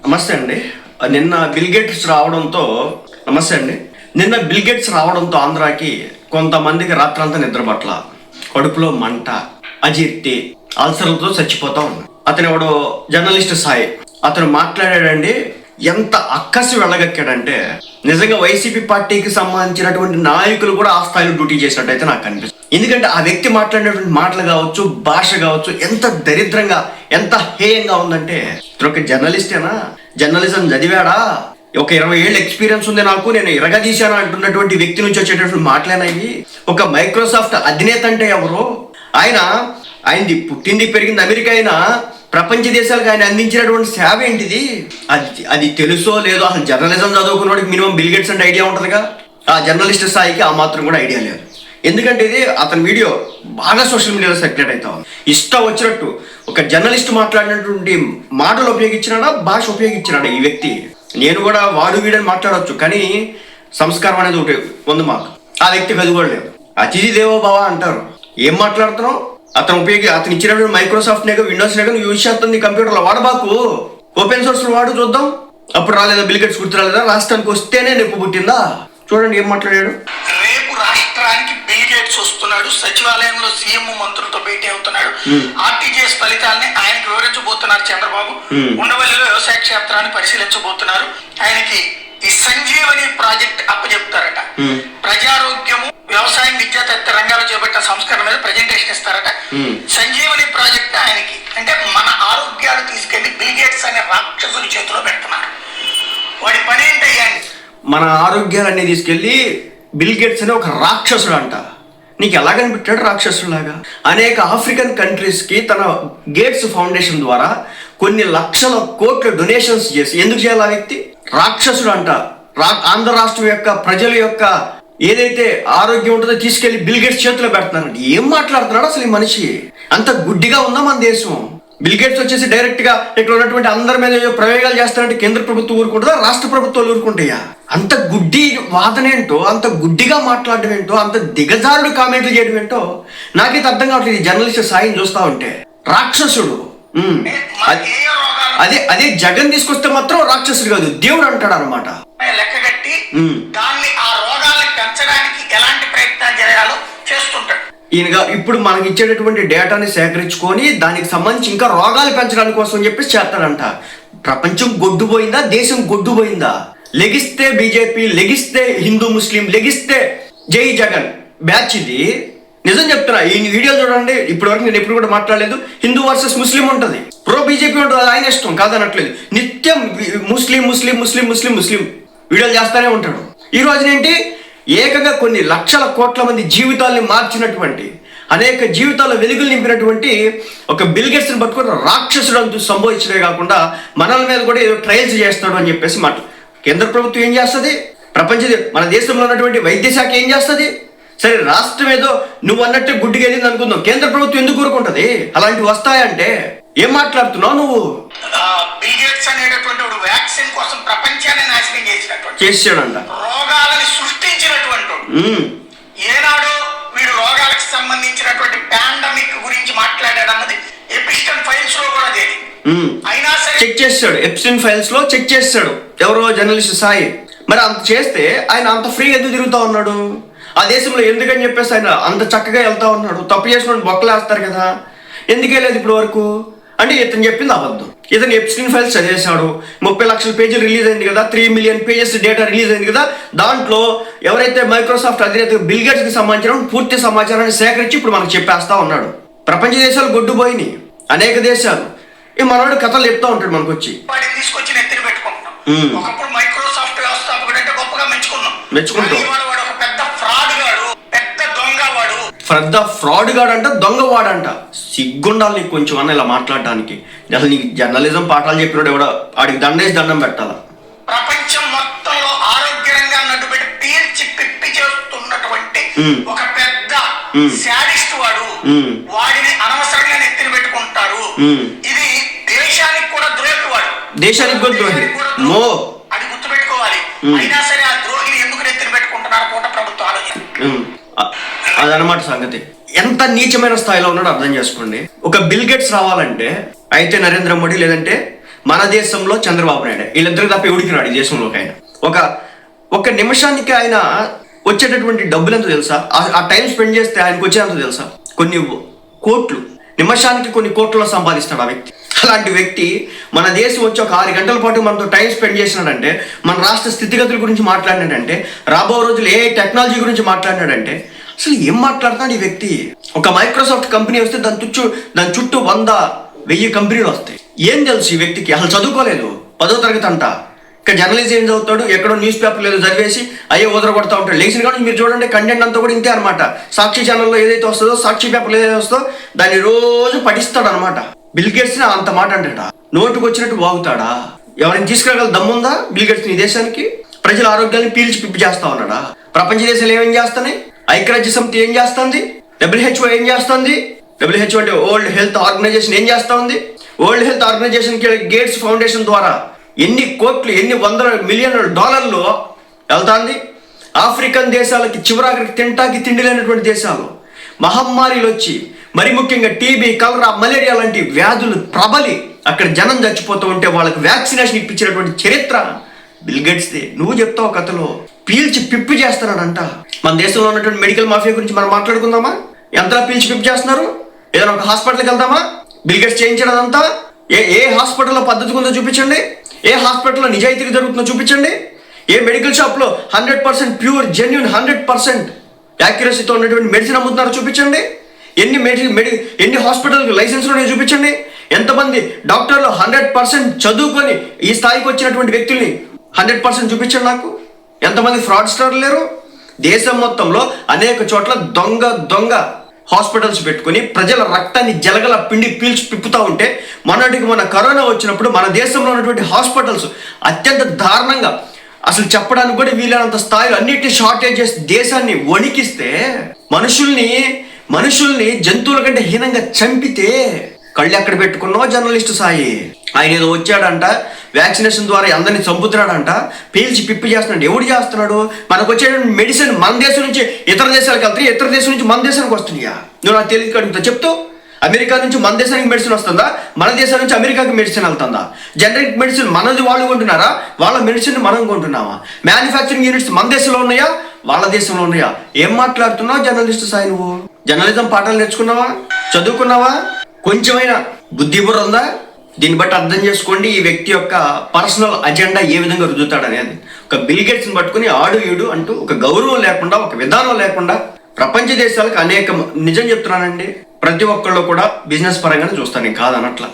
నమస్తే అండి. నిన్న బిల్ గేట్స్ రావడంతో ఆంధ్రాకి కొంతమందికి రాత్రంతా నిద్రపట్ల, కడుపులో మంట, అజీర్తి, అల్సర్లతో చచ్చిపోతా ఉన్నాడు. అతను ఎవడో జర్నలిస్ట్ సాయి అతను మాట్లాడాడండి. ఎంత అక్కసి వెళ్ళగక్కాడంటే నిజంగా వైసీపీ పార్టీకి సంబంధించినటువంటి నాయకులు కూడా ఆ స్థాయిలో డ్యూటీ చేసినట్టయితే నాకు కనిపిస్తుంది. ఎందుకంటే ఆ వ్యక్తి మాట్లాడినటువంటి మాటలు కావచ్చు, భాష కావచ్చు, ఎంత దరిద్రంగా, ఎంత హేయంగా ఉందంటే, ఒక జర్నలిస్టేనా, జర్నలిజం చదివాడా, ఒక 20 ఏళ్ళ ఎక్స్పీరియన్స్ ఉంది నాకు, నేను ఇరగదీశాను అంటున్నటువంటి వ్యక్తి నుంచి వచ్చేటటువంటి మాటలేనవి. ఒక మైక్రోసాఫ్ట్ అధినేత అంటే ఎవరు? ఆయనది పుట్టింది పెరిగింది అమెరికా అయినా ప్రపంచ దేశాలకు ఆయన అందించినటువంటి సేవ ఏంటిది? అది తెలుసో లేదో. అసలు జర్నలిజం చదువుకున్నవాడికి మినిమం బిల్ గేట్స్ అంటే ఐడియా ఉంటుందిగా. ఆ జర్నలిస్ట్ స్థాయికి ఆ మాత్రం కూడా ఐడియా లేదు. ఎందుకంటే ఇది అతని వీడియో బాగా సోషల్ మీడియాలో సర్క్యులేట్ అవుతా ఉంది. ఇష్టం వచ్చినట్టు ఒక జర్నలిస్ట్ మాట్లాడినటువంటి మాటలు ఉపయోగించినాడా, భాష ఉపయోగించినాడా ఈ వ్యక్తి? నేను కూడా వాడు వీడని మాట్లాడవచ్చు, కానీ సంస్కారం అనేది ఒకటి ఉంది మాకు. ఆ వ్యక్తికి అది కూడా లేదు. అతిథి దేవో భవ అంటారు. ఏం మాట్లాడుతున్నావు? అతను ఇచ్చినటువంటి మైక్రోసాఫ్ట్ నేగా, విండోస్ నేగా నువ్వు యూజ్ చేస్తుంది కంప్యూటర్లో వాడబాకు. ఓపెన్ సోర్స్ వాడు చూద్దాం. అప్పుడు రాలేదా బిల్ గేట్స్? గుర్తు రాలేదా? రాష్ట్రానికి వస్తేనే నొప్పి పుట్టిందా? చూడండి ఏం మాట్లాడాడు. రేపు రాష్ట్రానికి బిల్ గేట్స్ వస్తున్నాడు. సచివాలయంలో సీఎం మంత్రులతో భేటీ అవుతున్నాడు. ఆర్టీజీఎస్ ఫలితాలని ఆయనకు వివరించబోతున్నారు చంద్రబాబు. ఉండవల్లిలో వ్యవసాయ క్షేత్రాన్ని పరిశీలించబోతున్నారు. ఆయనకి ఈ సంజీవని ప్రాజెక్ట్ అప్పచెప్తారట. ప్రజారోగ్యము, వ్యవసాయం, విద్యా తదితర రంగాల్లో చేపట్టిన సంస్కరణ మీద ప్రజెంటేషన్ ఇస్తారట. సంజీవని ప్రాజెక్ట్ ఆయనకి అంటే మన ఆరోగ్యాలు తీసుకెళ్లి బిల్ గేట్స్ అనే రాక్షసుని చేతిలో పెడుతున్నారు. వాడి పని ఏంటయ్యా? మన ఆరోగ్యాలన్నీ తీసుకెళ్లి బిల్ గేట్స్ అనే ఒక రాక్షసుడు అంట. నీకు ఎలా కనిపెట్టాడు రాక్షసులాగా? అనేక ఆఫ్రికన్ కంట్రీస్ కి తన గేట్స్ ఫౌండేషన్ ద్వారా కొన్ని లక్షల కోట్ల డొనేషన్స్ చేసి, ఎందుకు చేయాలి ఆ వ్యక్తి? రాక్షసుడు అంట. ఆంధ్ర రాష్ట్రం యొక్క ప్రజల యొక్క ఏదైతే ఆరోగ్యం ఉంటుందో తీసుకెళ్లి బిల్ గేట్స్ చేతిలో పెడుతున్నారంటే ఏం మాట్లాడుతున్నాడు అసలు ఈ మనిషి? అంత గుడ్డిగా ఉందా మన దేశం? బిల్ గేట్స్ వచ్చేసి డైరెక్ట్ గా ఇక్కడ ఉన్నటువంటి అందరి మీద ప్రయోగాలు చేస్తారంటే కేంద్ర ప్రభుత్వం ఊరుకుంటుందా, రాష్ట్ర ప్రభుత్వాలు ఊరుకుంటాయా? అంత గుడ్డి వాదన ఏంటో, అంత గుడ్డిగా మాట్లాడడం ఏంటో, అంత దిగజారుడు కామెంట్లు చేయడం ఏంటో నాకైతే అర్థం కావట్లేదు. ఈ జర్నలిస్ట్ సాయం చూస్తా ఉంటే రాక్షసుడు. అదే జగన్ తీసుకొస్తే మాత్రం రాక్షసుడు కాదు, దేవుడు అంటాడు అనమాట. లెక్కగట్టి దాన్ని ఆ రోగాలను పెంచడానికి ఎలాంటి ప్రయత్నాలు చేయాలో చేస్తుంటాడు ఈయనగా. ఇప్పుడు మనకి ఇచ్చేటటువంటి డేటాని సేకరించుకొని దానికి సంబంధించి ఇంకా రోగాలు పెంచడానికి కోసం చెప్పేసి చేస్తాడంట. ప్రపంచం గొడ్డుపోయిందా? దేశం గొడ్డుపోయిందా? లెగిస్తే బీజేపీ, లెగిస్తే హిందూ ముస్లిం, లెగిస్తే జై జగన్ బ్యాచ్ ఇది. నిజం చెప్తున్నా, ఈ వీడియో చూడండి. ఇప్పటి వరకు నేను ఎప్పుడు కూడా మాట్లాడలేదు. హిందూ వర్సెస్ ముస్లిం ఉంటుంది, ప్రో బీజేపీ ఉంటుంది, అది ఆయన ఇష్టం కాదనట్లేదు. నిత్యం ముస్లిం ముస్లిం ముస్లిం ముస్లిం ముస్లిం వీడియోలు చేస్తానే ఉంటాడు. ఈ రోజునేంటి ఏకంగా కొన్ని లక్షల కోట్ల మంది జీవితాల్ని మార్చినటువంటి, అనేక జీవితాల వెలుగులు నింపినటువంటి ఒక బిల్ గేట్స్ ని పట్టుకుని రాక్షసుడు అంటూ సంబోధించడమే కాకుండా మనల మీద కూడా ఏదో ట్రయల్స్ చేస్తాడు అని చెప్పేసి మాట. కేంద్ర ప్రభుత్వం ఏం చేస్తుంది? మన దేశంలో ఉన్నటువంటి వైద్య శాఖ ఏం చేస్తుంది? సరే, రాష్ట్రం ఏదో నువ్వు అన్నట్టే గుడ్డిగా వెళ్ళింది అనుకుందాం, కేంద్ర ప్రభుత్వం ఎందుకు కోరుకుంటది? అలాంటివి వస్తాయంటే ఏం మాట్లాడుతున్నావు నువ్వు? బిల్ గేట్స్ అనేటటువంటి వ్యాక్సిన్ కోసం ప్రపంచాన్ని నాశనం చేసాడంట. రోగాలని సృష్టించినటువంటి ఏనాడు వీడు రోగాలకు సంబంధించినటువంటి పాండమిక్ గురించి మాట్లాడాడు అన్నది ఎప్స్టైన్ ఫైల్స్ లో కూడా అయినా సరే చెక్ చేస్తాడు. ఎప్స్టైన్ ఫైల్స్ లో చెక్ చేస్తాడు ఎవరో జర్నలిస్ట్ సాయి. మరి అంత చేస్తే ఆయన అంత ఫ్రీ ఎందుకు తిరుగుతా ఉన్నాడు? ఆ దేశంలో ఎందుకని చెప్పేసి ఆయన అంత చక్కగా వెళ్తా ఉన్నాడు. తప్పు చేసిన బొక్కలేస్తారు కదా, ఎందుకు వెళ్ళలేదు ఇప్పుడు వరకు అంటే ఇతను చెప్పింది అబద్ధం. ఇతను ఎప్స్టైన్ ఫైల్స్ చదివేశాడు. 30 లక్షల పేజీలు రిలీజ్ అయింది కదా, 3 మిలియన్ పేజెస్ డేటా రిలీజ్ అయింది కదా. దాంట్లో ఎవరైతే మైక్రోసాఫ్ట్ అధినేత బిల్ గేట్స్ కి సంబంధించిన పూర్తి సమాచారాన్ని సేకరించి ఇప్పుడు మనకు చెప్పేస్తా ఉన్నాడు. ప్రపంచ దేశాలు గొడ్డుపోయినాయి, అనేక దేశాలు. ఈ మనవాడు కథలు చెప్తా ఉంటాడు మనకు వచ్చి. తీసుకొచ్చి నెత్తిన పెట్టుకుంటున్నాం. ఒకప్పుడు మైక్రోసాఫ్ట్ వ్యవస్థాపకుడు అంటే గొప్పగా మెచ్చుకుంటాం. పెద్ద ఫ్రాడ్ గాడంట, దొంగవాడంట. సిగ్గుండాలి నీకు కొంచెం అన్న ఇలా మాట్లాడటానికి. అసలు నీకు జర్నలిజం పాఠాలు చెప్పినాడు ఎవడో, ఆడికి దండేసి దండం పెట్టాల. ప్రపంచం మొత్తంలో ఆరోగ్య రంగాన్ని అడ్డుపెట్టి పీల్చి పిప్పి చేస్తున్నటువంటి ఒక పెద్ద శాడిస్ట్ వాడు. వాడిని అనవసరంగా నెత్తిన పెట్టుకుంటారు. ఇది దేశానికి కూడా ద్రోహి వాడు. దేశానికి కూడా ద్రోహి అది గుర్తుపెట్టుకోవాలి. అయినా సరే ఆ ద్రోహిని ఎందుకు నెత్తిన పెట్టుకుంటున్నారు కూట ప్రభుత్వం ఆలోచన. అదనమాట సంగతి. ఎంత నీచమైన స్థాయిలో ఉన్నాడో అర్థం చేసుకోండి. ఒక బిల్ గేట్స్ రావాలంటే అయితే నరేంద్ర మోడీ లేదంటే మన దేశంలో చంద్రబాబు నాయుడు. వీళ్ళిద్దరు తప్ప ఎవడికి రాడు ఈ దేశంలోకి. ఆయన ఒక నిమిషానికి ఆయన వచ్చేటటువంటి డబ్బులు ఎంతో తెలుసా? ఆ టైం స్పెండ్ చేస్తే ఆయనకు వచ్చేంత తెలుసా? కొన్ని కోట్లు, నిమిషానికి కొన్ని కోట్లలో సంపాదిస్తాడు ఆ వ్యక్తి. అలాంటి వ్యక్తి మన దేశం వచ్చి ఒక 6 గంటల పాటు మనతో టైం స్పెండ్ చేసినాడంటే, మన రాష్ట్ర స్థితిగతుల గురించి మాట్లాడినాడంటే, రాబో రోజులు ఏ టెక్నాలజీ గురించి మాట్లాడినాడంటే, అసలు ఏం మాట్లాడుతున్నాడు ఈ వ్యక్తి? ఒక మైక్రోసాఫ్ట్ కంపెనీ వస్తే దాని చుట్టూ 100-1000 కంపెనీలు వస్తాయి. ఏం తెలుసు ఈ వ్యక్తికి? అసలు చదువుకోలేదు, 10వ తరగతి అంట. ఇక్కడ జర్నలిజం ఏం చదువుతాడు? ఎక్కడో న్యూస్ పేపర్ ఏదో చదివేసి అయ్యే ఓదర కొడతా ఉంటాడు. లేచిన కానీ మీరు చూడండి, కంటెంట్ అంతా కూడా ఇంతే అనమాట. సాక్షి ఛానల్లో ఏదైతే వస్తుందో, సాక్షి పేపర్లో ఏదైతే వస్తుందో దాన్ని రోజు పఠిస్తాడు అనమాట. బిల్ గేట్స్ని అంత మాట అంటాడా? నోటుకు వచ్చినట్టు వాగుతాడా? ఎవరైనా తీసుకురాగల దమ్ముందా బిల్ గేట్స్ ఈ దేశానికి? ప్రజల ఆరోగ్యాన్ని పీల్చి పిప్పి చేస్తా ఉన్నాడా? ప్రపంచ దేశాలు ఏమేం చేస్తున్నాయి? ఐక్యరాజ్య సమితి ఏం చేస్తుంది? WHO ఏం చేస్తుంది? WHO అంటే వరల్డ్ హెల్త్ ఆర్గనైజేషన్ ఏం చేస్తా ఉంది? వరల్డ్ హెల్త్ ఆర్గనైజేషన్కి గేట్స్ ఫౌండేషన్ ద్వారా ఎన్ని కోట్లు, ఎన్ని $100 మిలియన్ వెళ్తాంది. ఆఫ్రికన్ దేశాలకి చివరాఖరికి తింటాకి తిండి లేనటువంటి దేశాలు మహమ్మారిలు వచ్చి, మరి ముఖ్యంగా టీబీ, కలరా, మలేరియా లాంటి వ్యాధులు ప్రబలి అక్కడ జనం చచ్చిపోతూ ఉంటే వాళ్ళకి వ్యాక్సినేషన్ ఇప్పించినటువంటి చరిత్ర బిల్ గేట్స్ది. నువ్వు చెప్తావు కథలో పీల్చి పిప్పి చేస్తున్నాడంట. మన దేశంలో ఉన్నటువంటి మెడికల్ మాఫియా గురించి మనం మాట్లాడుకుందామా? ఎంతలా పీల్చి పిప్పి చేస్తున్నారు? ఏదైనా ఒక హాస్పిటల్కి వెళ్దామా? బిల్ గేట్స్ చేయించడంతా ఏ హాస్పిటల్లో పద్ధతి ఉందో చూపించండి. ఏ హాస్పిటల్లో నిజాయితీగా జరుగుతుందో చూపించండి. ఏ మెడికల్ షాప్లో 100% ప్యూర్, జెన్యున్, 100% యాక్యురసీతో ఉన్నటువంటి మెడిసిన్ అమ్ముతున్నారో చూపించండి. ఎన్ని హాస్పిటల్కి లైసెన్స్ ఉన్నాయో చూపించండి. ఎంతమంది డాక్టర్లు 100% చదువుకొని ఈ స్థాయికి వచ్చినటువంటి వ్యక్తుల్ని 100% చూపించండి నాకు. ఎంతమంది ఫ్రాడ్స్టర్లు లేరు? దేశం మొత్తంలో అనేక చోట్ల దొంగ హాస్పిటల్స్ పెట్టుకుని ప్రజల రక్తాన్ని జలగల పిండి పీల్చి పిప్పుతూ ఉంటే, మన కరోనా వచ్చినప్పుడు మన దేశంలో ఉన్నటువంటి హాస్పిటల్స్ అత్యంత దారుణంగా, అసలు చెప్పడానికి కూడా వీలైనంత స్థాయిలో అన్నిటిని షార్టేజ్ చేసి దేశాన్ని వణికిస్తే, మనుషుల్ని జంతువుల కంటే హీనంగా చంపితే కళ్ళు ఎక్కడ పెట్టుకున్నావు జర్నలిస్టు సాయి? ఆయన ఏదో వచ్చాడంట, వ్యాక్సినేషన్ ద్వారా అందరినీ చంపుతున్నాడంట, పీల్చి పిప్పి చేస్తున్నాడు. ఎవడు చేస్తున్నాడు? మనకు వచ్చే మెడిసిన్ మన దేశం నుంచి ఇతర దేశాలకు వెళ్తాయి, ఇతర దేశం నుంచి మన దేశానికి వస్తున్నాయా? నువ్వు నాకు తెలియదు అడుగుతా, చెప్తూ. అమెరికా నుంచి మన దేశానికి మెడిసిన్ వస్తుందా? మన దేశం నుంచి అమెరికాకి మెడిసిన్ వెళ్తుందా? జనరిక్ మెడిసిన్ మనది వాళ్ళు కొంటున్నారా? వాళ్ళ మెడిసిన్ మనం కొంటున్నావా? మ్యానుఫ్యాక్చరింగ్ యూనిట్స్ మన దేశంలో ఉన్నాయా? వాళ్ళ దేశంలో ఉన్నాయా? ఏం మాట్లాడుతున్నావు జర్నలిస్ట్ సాయి? నువ్వు జర్నలిజం పాఠాలు నేర్చుకున్నావా? చదువుకున్నావా? కొంచెమైనా బుద్ధి బుర్ర ఉందా? దీన్ని బట్టి అర్థం చేసుకోండి ఈ వ్యక్తి యొక్క పర్సనల్ అజెండా ఏ విధంగా రుద్దుతాడనేది. ఒక బిల్ గేట్స్ని పట్టుకుని ఆడు ఈడు అంటూ ఒక గౌరవం లేకుండా, ఒక విధానం లేకుండా ప్రపంచ దేశాలకు నిజం చెప్తున్నానండి, ప్రతి ఒక్కళ్ళు కూడా బిజినెస్ పరంగానే చూస్తాను, కాదనట్లా.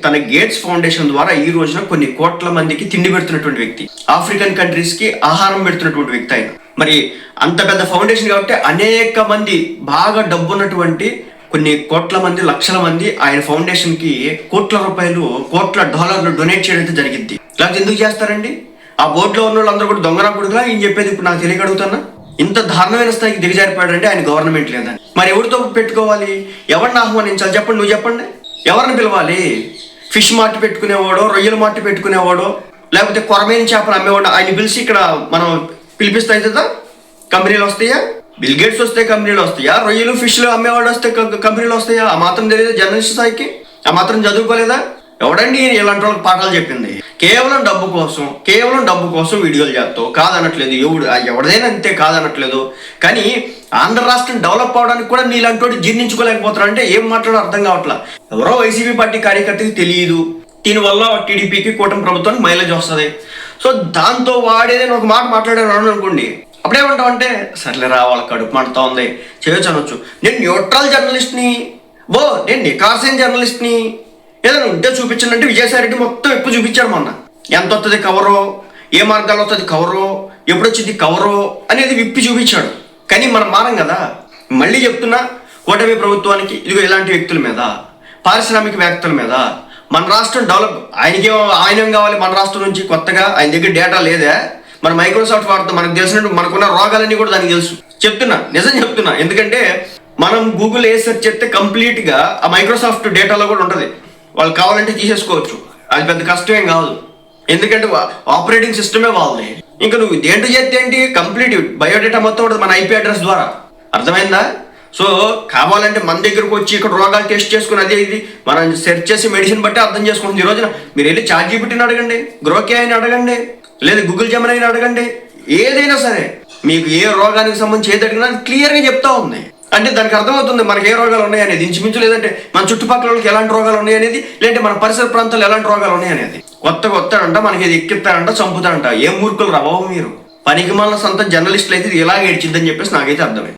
తన గేట్స్ ఫౌండేషన్ ద్వారా ఈ రోజున కొన్ని కోట్ల మందికి తిండి పెడుతున్నటువంటి వ్యక్తి, ఆఫ్రికన్ కంట్రీస్కి ఆహారం పెడుతున్నటువంటి వ్యక్తి ఆయన. మరి అంత పెద్ద ఫౌండేషన్ కాబట్టి అనేక మంది బాగా డబ్బున్నటువంటి కొన్ని కోట్ల మంది, లక్షల మంది ఆయన ఫౌండేషన్కి కోట్ల రూపాయలు, కోట్ల $లు డొనేట్ చేయడం జరిగింది. లేకపోతే ఎందుకు చేస్తారండి? ఆ బోర్డులో ఉన్న వాళ్ళందరూ కూడా దొంగనా కొడుకులా ఏం చెప్పేది? ఇప్పుడు నాకు తెలియక అడుగుతున్నా. ఇంత దారుణమైన స్థాయికి దిగజారిపోయాడంటే ఆయన గవర్నమెంట్ లేదని. మరి ఎవరితో పెట్టుకోవాలి? ఎవరిని ఆహ్వానించాలి చెప్పండి? నువ్వు చెప్పండి. ఎవరిని పిలవాలి? ఫిష్ మార్ట్ పెట్టుకునేవాడో, రొయ్యల మార్ట్ పెట్టుకునేవాడో, లేకపోతే కొరమైన చేపలు అమ్మేవాడు ఆయన పిలిచి ఇక్కడ మనం పిలిపిస్తాయి కదా కంపెనీలు వస్తాయా? బిల్ గేట్స్ వస్తే కంపెనీలు వస్తాయా? రొయ్యలు ఫిష్లు అమ్మేవాడు వస్తే కంపెనీలు వస్తాయా? ఆ మాత్రం తెలియదా జర్నలిస్ట్ స్థాయికి? ఆ మాత్రం చదువుకోలేదా? ఎవడండి ఇలాంటి వాళ్ళకి పాఠాలు చెప్పింది? కేవలం డబ్బు కోసం వీడియోలు చేస్తావు, కాదనట్లేదు. ఎవడదైనా అంతే, కాదనట్లేదు. కానీ ఆంధ్ర రాష్ట్రం డెవలప్ అవడానికి కూడా నీలాంటి వాడు జీర్ణించుకోలేకపోతున్నాడు అంటే ఏం మాట్లాడో అర్థం కావట్లా. ఎవరో వైసీపీ పార్టీ కార్యకర్తకి తెలియదు, దీనివల్ల టీడీపీకి, కూటమి ప్రభుత్వానికి మైలేజ్ వస్తుంది. సో దాంతో వాడేదైనా ఒక మాట మాట్లాడాను అనుకోండి, అప్పుడేమంటావు అంటే సర్లేరా వాళ్ళ కడుపు మంటతా ఉంది చేయొచ్చు అనొచ్చు. నేను న్యూట్రల్ జర్నలిస్ట్ని, నేను నికార్సైన జర్నలిస్ట్ని, ఏదైనా ఉంటే చూపించండి అంటే విజయసాయి రెడ్డి మొత్తం ఎక్కువ చూపించాడు మొన్న. ఎంత వస్తుంది కవరో, ఏ మార్గాలు వస్తుంది కవరో, ఎప్పుడు వచ్చింది కవరో అనేది విప్పి చూపించాడు. కానీ మనం మారం కదా. మళ్ళీ చెప్తున్నా, కూటమి ప్రభుత్వానికి ఇదిగో ఇలాంటి వ్యక్తుల మీద, పారిశ్రామికవేత్తల మీద మన రాష్ట్రం డెవలప్, ఆయనేం కావాలి మన రాష్ట్రం నుంచి కొత్తగా? ఆయన దగ్గర డేటా లేదా? మన మైక్రోసాఫ్ట్ వాడుతాం, మనకు తెలిసినట్టు మనకున్న రోగాలన్నీ కూడా దానికి తెలుసు. నిజం చెప్తున్నా. ఎందుకంటే మనం గూగుల్ ఏ సెర్చ్ చేస్తే కంప్లీట్గా ఆ మైక్రోసాఫ్ట్ డేటాలో కూడా ఉంటుంది. వాళ్ళు కావాలంటే తీసేసుకోవచ్చు, అది పెద్ద కష్టమేం కాదు. ఎందుకంటే ఆపరేటింగ్ సిస్టమే వాళ్ళది. ఇంకా నువ్వు దేంట్లో చేస్తే ఏంటి, కంప్లీట్ బయోడేటా మొత్తం ఉంటుంది మన IP అడ్రస్ ద్వారా. అర్థమైందా? సో కావాలంటే మన దగ్గరకు వచ్చి ఇక్కడ రోగాలు టెస్ట్ చేసుకుని అదే ఇది మనం సెర్చ్ చేసి మెడిసిన్ బట్టి అర్థం చేసుకుంటుంది. ఈ రోజున మీరు వెళ్ళి ChatGPTని అడగండి, గ్రోకే అని అడగండి, లేదా గూగుల్ జెమినైని అడగండి, ఏదైనా సరే మీకు ఏ రోగానికి సంబంధించి ఏది అడిగినా క్లియర్గా చెప్తా ఉంది. అంటే దానికి అర్థమవుతుంది మనకి ఏ రోగాలు ఉన్నాయి అనేది, ఇంచుమించు లేదంటే మన చుట్టుపక్కల వాళ్ళకి ఎలాంటి రోగాలు ఉన్నాయి అనేది, లేదంటే మన పరిసర ప్రాంతాల్లో ఎలాంటి రోగాలు ఉన్నాయి అనేది. కొత్తగా వస్తాడంట, మనకి ఇది ఎక్కిస్తాడంట, చంపుతాడంట. ఏం మూర్ఖులు రాబాబు మీరు, పనికి మాలిన సొంత జర్నలిస్టులు అయితే ఇది ఇలాగే ఏడ్చిద్దని చెప్పేసి నాకైతే అర్థమైంది.